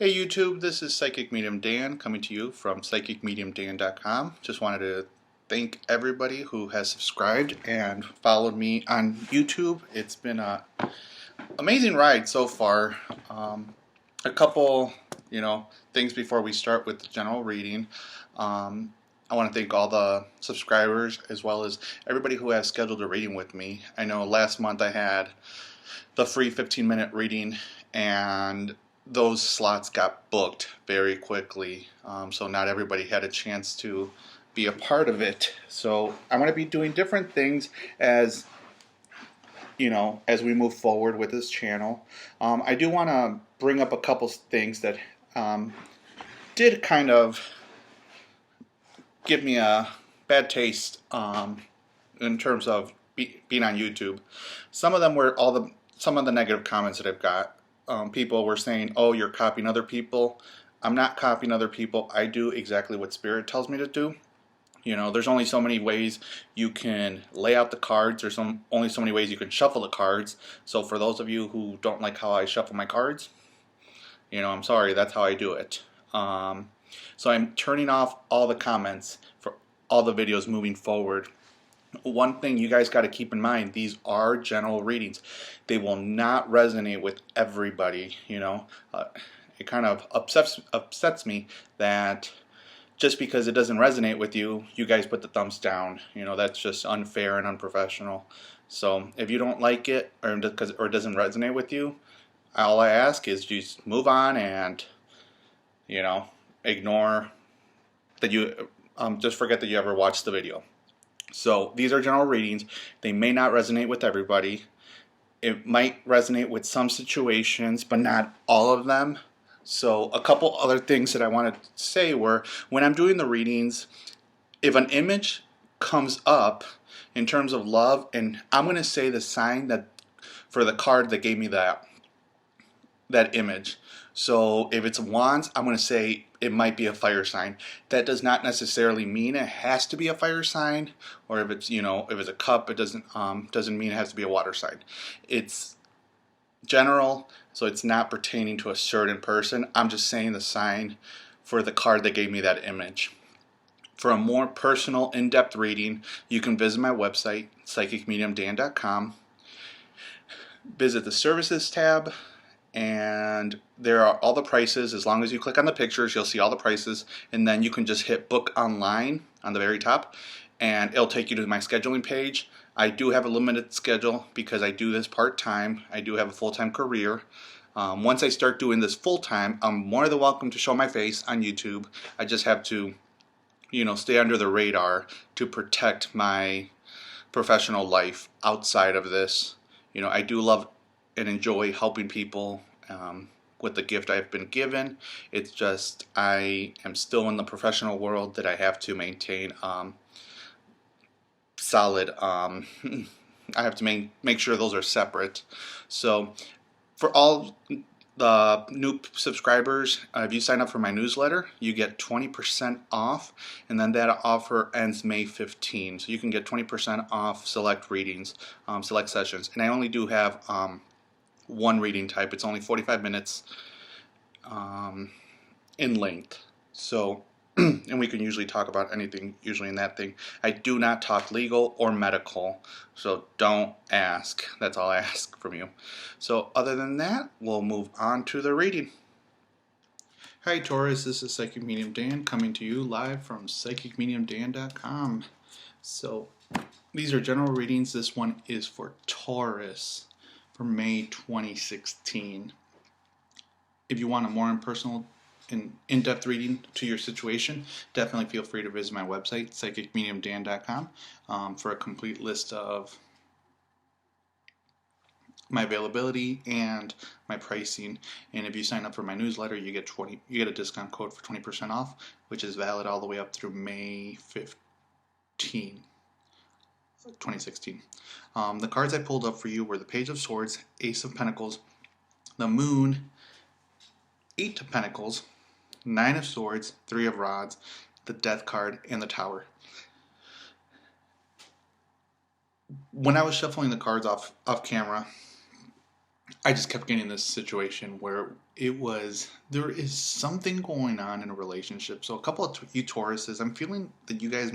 Hey YouTube, this is Psychic Medium Dan coming to you from psychicmediumdan.com. Just wanted to thank everybody who has subscribed and followed me on YouTube. It's been an amazing ride so far. A couple, things before we start with the general reading. I want to thank all the subscribers as well as everybody who has scheduled a reading with me. I know last month I had the free 15-minute reading, and those slots got booked very quickly, so not everybody had a chance to be a part of it. So I'm going to be doing different things as as we move forward with this channel. I do want to bring up a couple things that did kind of give me a bad taste in terms of being on YouTube. Some of them were some of the negative comments that I've got. People were saying, "Oh, you're copying other people." I'm not copying other people. I do exactly what Spirit tells me to do. There's only so many ways you can lay out the cards. There's only so many ways you can shuffle the cards. So for those of you who don't like how I shuffle my cards, I'm sorry, that's how I do it. So I'm turning off all the comments for all the videos moving forward. One thing you guys got to keep in mind, these are general readings. They will not resonate with everybody. It kind of upsets me that just because it doesn't resonate with you, you guys put the thumbs down. That's just unfair and unprofessional. So if you don't like it or it doesn't resonate with you, all I ask is just move on and ignore that you just forget that you ever watched the video. So these are general readings. They may not resonate with everybody. It might resonate with some situations, but not all of them. So a couple other things that I wanted to say were, when I'm doing the readings, if an image comes up in terms of love, and I'm going to say the sign that for the card that gave me that image. So if it's wands, I'm going to say it might be a fire sign. That does not necessarily mean it has to be a fire sign, or if it's if it's a cup, it doesn't mean it has to be a water sign. It's general, so it's not pertaining to a certain person. I'm just saying the sign for the card that gave me that image. For a more personal, in-depth reading, you can visit my website, psychicmediumdan.com. Visit the services tab, and there are all the prices. As long as you click on the pictures, you'll see all the prices, and then you can just hit book online on the very top, and it'll take you to my scheduling page. I do have a limited schedule because I do this part-time. I do have a full-time career. Once I start doing this full-time, I'm more than welcome to show my face on YouTube. I just have to stay under the radar to protect my professional life outside of this. I do love and enjoy helping people with the gift I've been given. It's just I am still in the professional world that I have to maintain solid. I have to make sure those are separate. So for all the new subscribers, if you sign up for my newsletter, you get 20% off, and then that offer ends May 15. So you can get 20% off select readings, select sessions. And I only do have one reading type. It's only 45 minutes in length. So, and we can usually talk about anything usually in that thing. I do not talk legal or medical, so don't ask. That's all I ask from you. So other than that, we'll move on to the reading. Hi Taurus, this is Psychic Medium Dan coming to you live from psychicmediumdan.com. So these are general readings. This one is for Taurus for May 2016. If you want a more impersonal and in-depth reading to your situation, definitely feel free to visit my website, psychicmediumdan.com, for a complete list of my availability and my pricing. And if you sign up for my newsletter, you get a discount code for 20% off, which is valid all the way up through May 15. 2016. The cards I pulled up for you were the Page of Swords, Ace of Pentacles, the Moon, 8 of Pentacles, 9 of Swords, 3 of Rods, the Death card, and the Tower. When I was shuffling the cards off camera, I just kept getting this situation where there is something going on in a relationship. So a couple of you Tauruses, I'm feeling that you guys,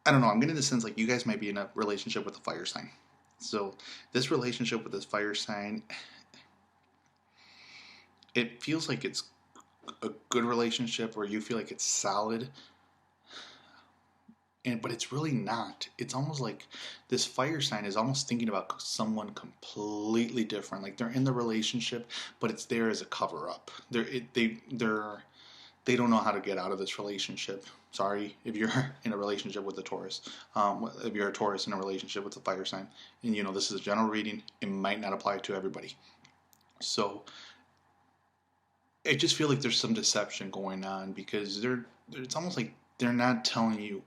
I don't know, I'm getting the sense like you guys might be in a relationship with a fire sign. So this relationship with this fire sign, it feels like it's a good relationship where you feel like it's solid, but it's really not. It's almost like this fire sign is almost thinking about someone completely different. Like they're in the relationship, but it's there as a cover up. They don't know how to get out of this relationship. Sorry if you're in a relationship with a Taurus. If you're a Taurus in a relationship with a fire sign, and this is a general reading, it might not apply to everybody. So I just feel like there's some deception going on because it's almost like they're not telling you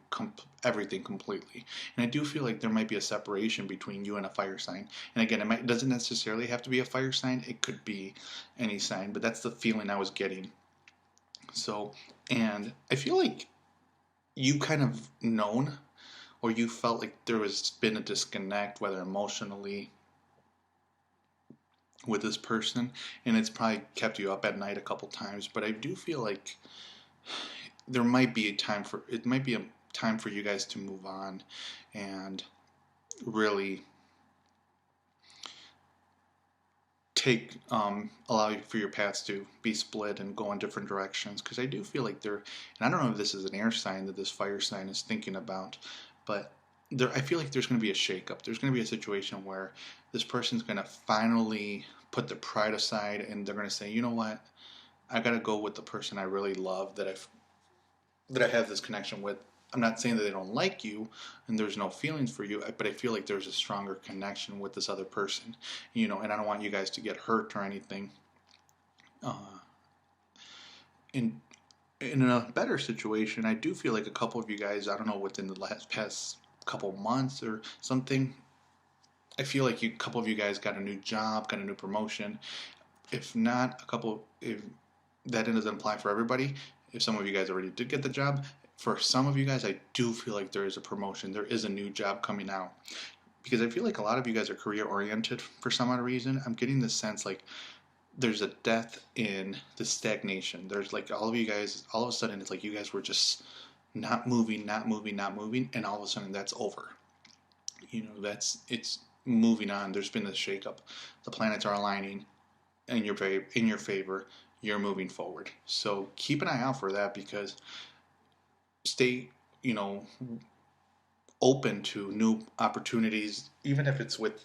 everything completely. And I do feel like there might be a separation between you and a fire sign. And again, it doesn't necessarily have to be a fire sign. It could be any sign, but that's the feeling I was getting. So, and I feel like you kind of known, or you felt like there was been a disconnect, whether emotionally with this person, and it's probably kept you up at night a couple times. But I do feel like there might be a time for you guys to move on and really allow for your paths to be split and go in different directions, because I do feel like and I don't know if this is an air sign that this fire sign is thinking about, but I feel like there's going to be a shakeup. There's going to be a situation where this person's going to finally put their pride aside, and they're going to say, you know what, I got to go with the person I really love, that I have this connection with. I'm not saying that they don't like you and there's no feelings for you, but I feel like there's a stronger connection with this other person, and I don't want you guys to get hurt or anything. In a better situation, I do feel like a couple of you guys, I don't know, within the past couple months or something, I feel like a couple of you guys got a new job, got a new promotion. If not, if that doesn't apply for everybody, if some of you guys already did get the job, for some of you guys, I do feel like there is a promotion. There is a new job coming out. Because I feel like a lot of you guys are career oriented for some odd reason. I'm getting this sense like there's a death in the stagnation. There's like all of you guys, all of a sudden, it's like you guys were just not moving, and all of a sudden that's over. It's moving on. There's been this shakeup. The planets are aligning in your favor. You're moving forward. So keep an eye out for that, because stay, open to new opportunities, even if it's with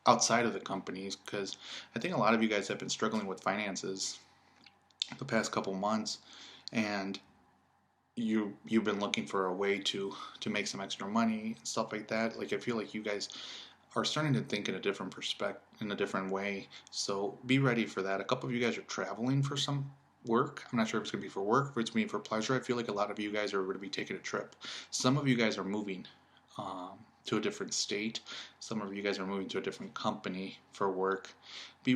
outside of the companies, because I think a lot of you guys have been struggling with finances the past couple months, and you've been looking for a way to make some extra money and stuff like that. Like I feel like you guys are starting to think in a different in a different way. So be ready for that. A couple of you guys are traveling for some work. I'm not sure if it's going to be for work, if it's going to be for pleasure. I feel like a lot of you guys are going to be taking a trip. Some of you guys are moving to a different state. Some of you guys are moving to a different company for work. Be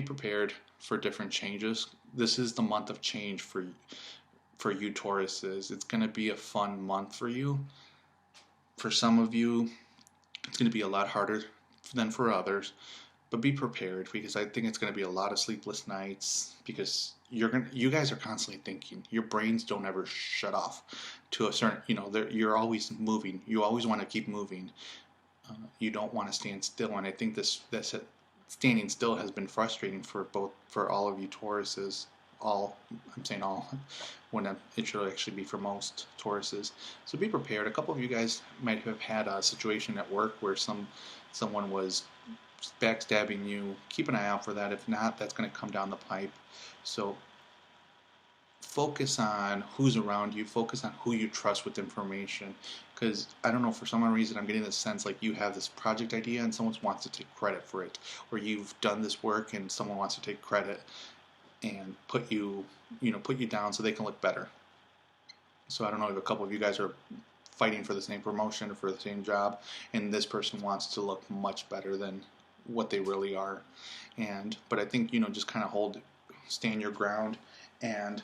prepared for different changes. This is the month of change for you Tauruses. It's going to be a fun month for you. For some of you, it's going to be a lot harder than for others, but be prepared, because I think it's going to be a lot of sleepless nights, because you guys are constantly thinking. Your brains don't ever shut off to a certain, you're always moving. You always want to keep moving. You don't want to stand still, and I think this standing still has been frustrating for all of you Tauruses. I'm saying all, when it should actually be for most Tauruses. So be prepared. A couple of you guys might have had a situation at work where someone was backstabbing you. Keep an eye out for that. If not, that's going to come down the pipe. So focus on who's around you. Focus on who you trust with information. Because I don't know, for some reason I'm getting this sense like you have this project idea and someone wants to take credit for it, or you've done this work and someone wants to take credit and put you down so they can look better. So I don't know if a couple of you guys are fighting for the same promotion or for the same job, and this person wants to look much better than what they really are. But I think, just kind of stand your ground and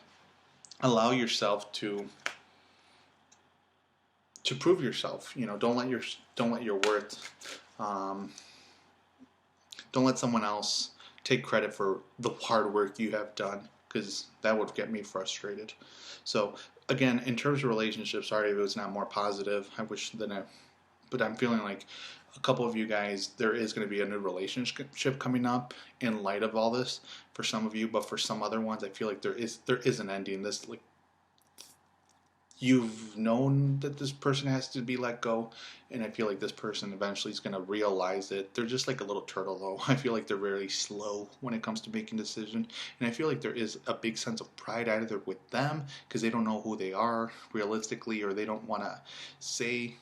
allow yourself to prove yourself. Don't let your worth Don't let someone else take credit for the hard work you have done, because that would get me frustrated. So again, in terms of relationships, sorry if it was not more positive. I wish that but I'm feeling like a couple of you guys, there is going to be a new relationship coming up in light of all this for some of you, but for some other ones, I feel like there is an ending. This, like, you've known that this person has to be let go, and I feel like this person eventually is going to realize it. They're just like a little turtle, though. I feel like they're very slow when it comes to making decisions, and I feel like there is a big sense of pride either with them because they don't know who they are realistically, or they don't want to say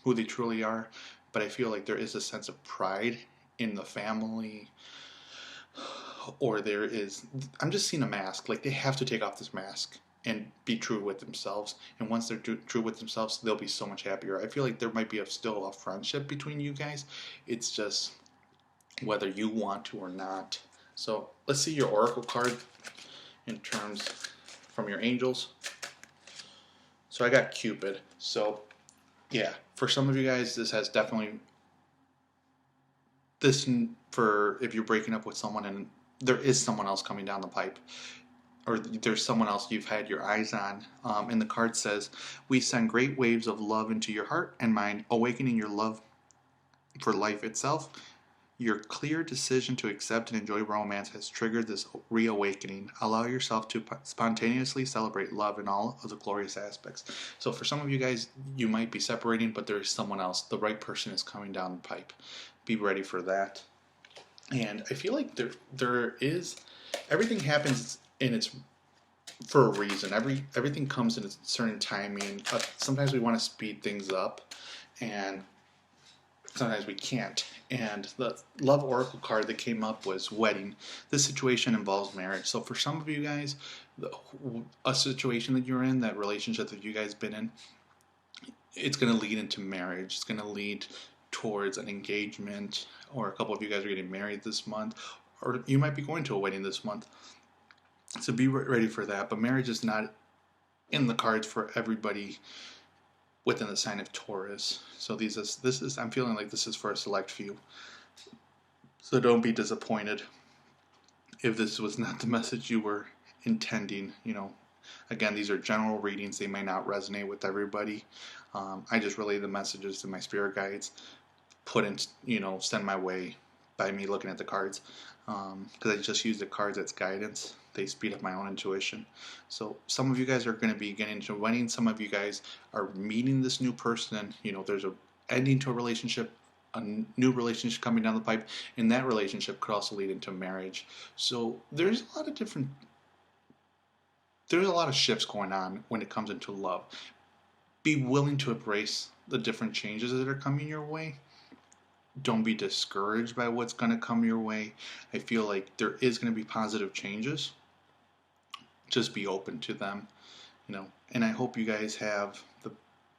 who they truly are. But I feel like there is a sense of pride in the family, or there is, I'm just seeing a mask. Like, they have to take off this mask and be true with themselves. And once they're true with themselves, they'll be so much happier. I feel like there might be still a friendship between you guys. It's just whether you want to or not. So let's see your oracle card in terms from your angels. So I got Cupid. So yeah, for some of you guys, this has definitely this for if you're breaking up with someone and there is someone else coming down the pipe, or there's someone else you've had your eyes on. And the card says, we send great waves of love into your heart and mind, awakening your love for life itself. Your clear decision to accept and enjoy romance has triggered this reawakening. Allow yourself to spontaneously celebrate love in all of the glorious aspects. So for some of you guys, you might be separating, but there is someone else. The right person is coming down the pipe. Be ready for that. And I feel like there is, everything happens in its for a reason. Everything comes in a certain timing. Sometimes we want to speed things up, and sometimes we can't. And the love oracle card that came up was wedding. This situation involves marriage. So for some of you guys, a situation that you're in, that relationship that you guys been in, it's going to lead into marriage. It's going to lead towards an engagement, or a couple of you guys are getting married this month, or you might be going to a wedding this month. So be ready for that. But marriage is not in the cards for everybody within the sign of Taurus. So this is I'm feeling like this is for a select few. So don't be disappointed if this was not the message you were intending. Again, these are general readings. They may not resonate with everybody. I just relay the messages that my spirit guides send my way by me looking at the cards. Because I just use the cards as guidance. They speed up my own intuition. So some of you guys are going to be getting into wedding. Some of you guys are meeting this new person. There's a ending to a relationship, a new relationship coming down the pipe, and that relationship could also lead into marriage. So there's a lot of shifts going on when it comes into love. Be willing to embrace the different changes that are coming your way. Don't be discouraged by what's going to come your way. I feel like there is going to be positive changes. Just be open to them, and I hope you guys have the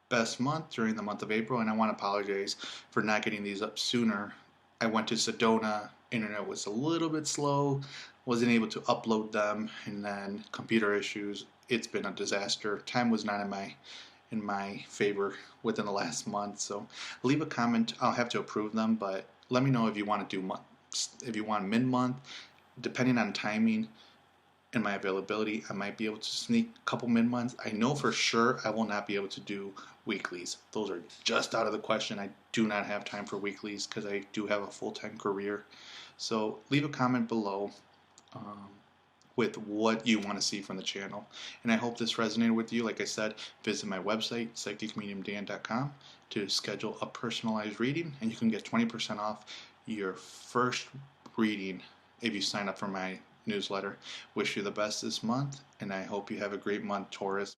best month during the month of April. And I want to apologize for not getting these up sooner. I went to Sedona, internet was a little bit slow, wasn't able to upload them, and then computer issues. It's been a disaster. Time was not in my favor within the last month. So leave a comment. I'll have to approve them, but let me know if you want to do if you want mid-month. Depending on timing and my availability, I might be able to sneak a couple mid-months. I know for sure I will not be able to do weeklies. Those are just out of the question. I do not have time for weeklies because I do have a full-time career. So leave a comment below with what you want to see from the channel. And I hope this resonated with you. Like I said, visit my website, psychicmediumdan.com, to schedule a personalized reading, and you can get 20% off your first reading if you sign up for my newsletter. Wish you the best this month, and I hope you have a great month, Taurus.